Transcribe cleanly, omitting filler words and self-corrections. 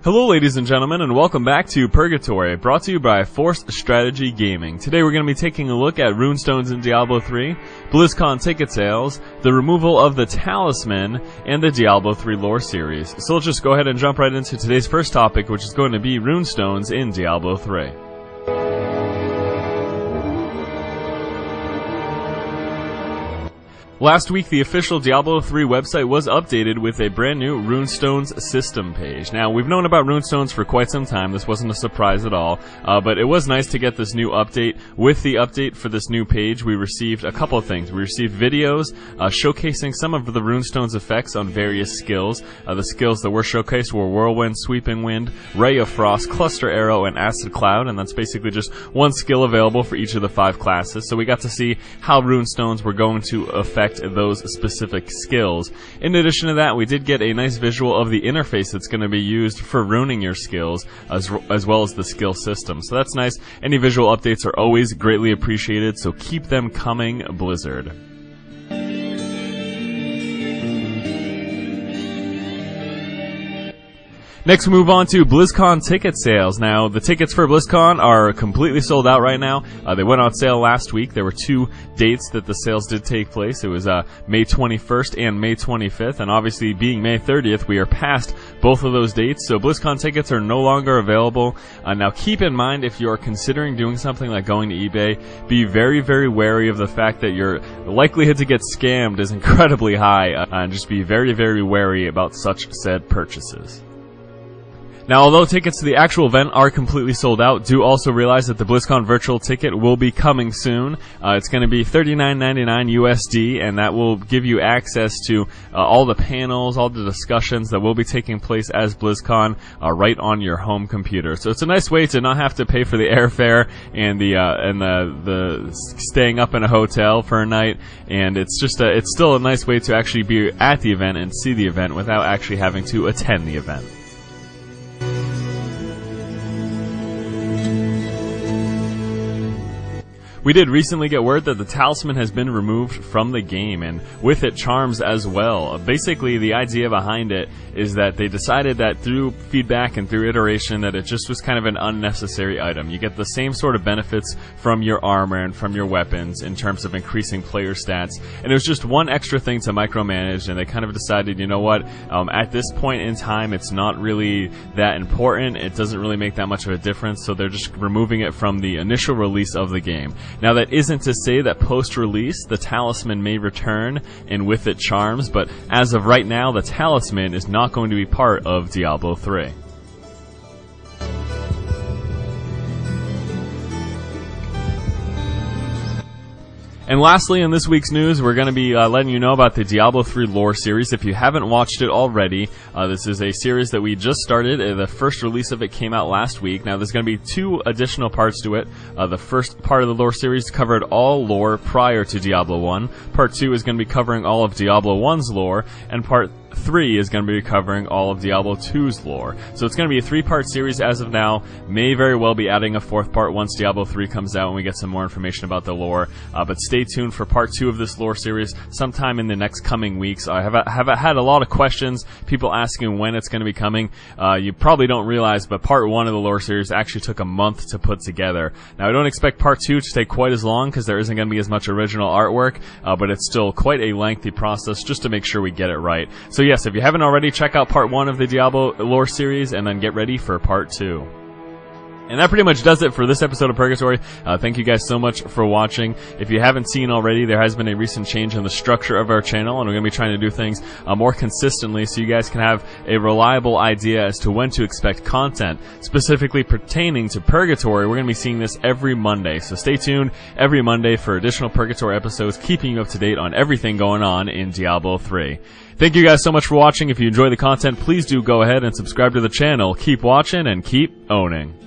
Hello ladies and gentlemen, and welcome back to Purgatory, brought to you by Force Strategy Gaming. Today we're going to be taking a look at Runestones in Diablo III, Blizzcon ticket sales, the removal of the Talisman, and the Diablo III lore series. So let's just go ahead and jump right into today's first topic, which is going to be Runestones in Diablo III. Last week, the official Diablo III website was updated with a brand new Runestones system page. Now, we've known about Runestones for quite some time. This wasn't a surprise at all, but it was nice to get this new update. With the update for this new page, we received a couple of things. We received videos showcasing some of the Runestones effects on various skills. The skills that were showcased were Whirlwind, Sweeping Wind, Ray of Frost, Cluster Arrow, and Acid Cloud, and that's basically just one skill available for each of the 5 classes. So we got to see how Runestones were going to affect those specific skills. In addition to that, we did get a nice visual of the interface that's going to be used for runing your skills, as well as the skill system. So that's nice. Any visual updates are always greatly appreciated, so keep them coming, Blizzard. Next, we move on to BlizzCon ticket sales. Now, the tickets for BlizzCon are completely sold out right now. They went on sale last week. There were 2 dates that the sales did take place. It was May 21st and May 25th, and obviously being May 30th, we are past both of those dates, so BlizzCon tickets are no longer available. Now, keep in mind, if you're considering doing something like going to eBay, be very, very wary of the fact that your likelihood to get scammed is incredibly high, and just be very, very wary about such said purchases. Now, although tickets to the actual event are completely sold out, do also realize that the BlizzCon virtual ticket will be coming soon. It's going to be $39.99 USD, and that will give you access to all the panels, all the discussions that will be taking place as BlizzCon right on your home computer. So it's a nice way to not have to pay for the airfare and the staying up in a hotel for a night, and it's still a nice way to actually be at the event and see the event without actually having to attend the event. We did recently get word that the Talisman has been removed from the game, and with it, charms as well. Basically, the idea behind it is that they decided that through feedback and through iteration that it just was kind of an unnecessary item. You get the same sort of benefits from your armor and from your weapons in terms of increasing player stats, and it was just one extra thing to micromanage, and they kind of decided, you know what, at this point in time, it's not really that important. It doesn't really make that much of a difference, so they're just removing it from the initial release of the game. Now, that isn't to say that post-release, the Talisman may return, and with it charms, but as of right now, the Talisman is not going to be part of Diablo III. And lastly, in this week's news, we're going to be letting you know about the Diablo III lore series. If you haven't watched it already, this is a series that we just started. The first release of it came out last week. Now, there's going to be 2 additional parts to it. The first part of the lore series covered all lore prior to Diablo 1. Part 2 is going to be covering all of Diablo 1's lore, and Part 3 is going to be covering all of Diablo 2's lore. So it's going to be a 3-part series as of now. May very well be adding a 4th part once Diablo 3 comes out and we get some more information about the lore. But stay tuned for Part 2 of this lore series sometime in the next coming weeks. I have had a lot of questions, people asking when it's going to be coming. You probably don't realize, but Part 1 of the lore series actually took a month to put together. Now, I don't expect Part 2 to take quite as long because there isn't going to be as much original artwork, but it's still quite a lengthy process just to make sure we get it right. So yes, if you haven't already, check out Part 1 of the Diablo lore series and then get ready for Part 2. And that pretty much does it for this episode of Purgatory. Thank you guys so much for watching. If you haven't seen already, there has been a recent change in the structure of our channel, and we're going to be trying to do things more consistently so you guys can have a reliable idea as to when to expect content. Specifically pertaining to Purgatory, we're going to be seeing this every Monday, so stay tuned every Monday for additional Purgatory episodes, keeping you up to date on everything going on in Diablo 3. Thank you guys so much for watching. If you enjoy the content, please do go ahead and subscribe to the channel. Keep watching and keep owning.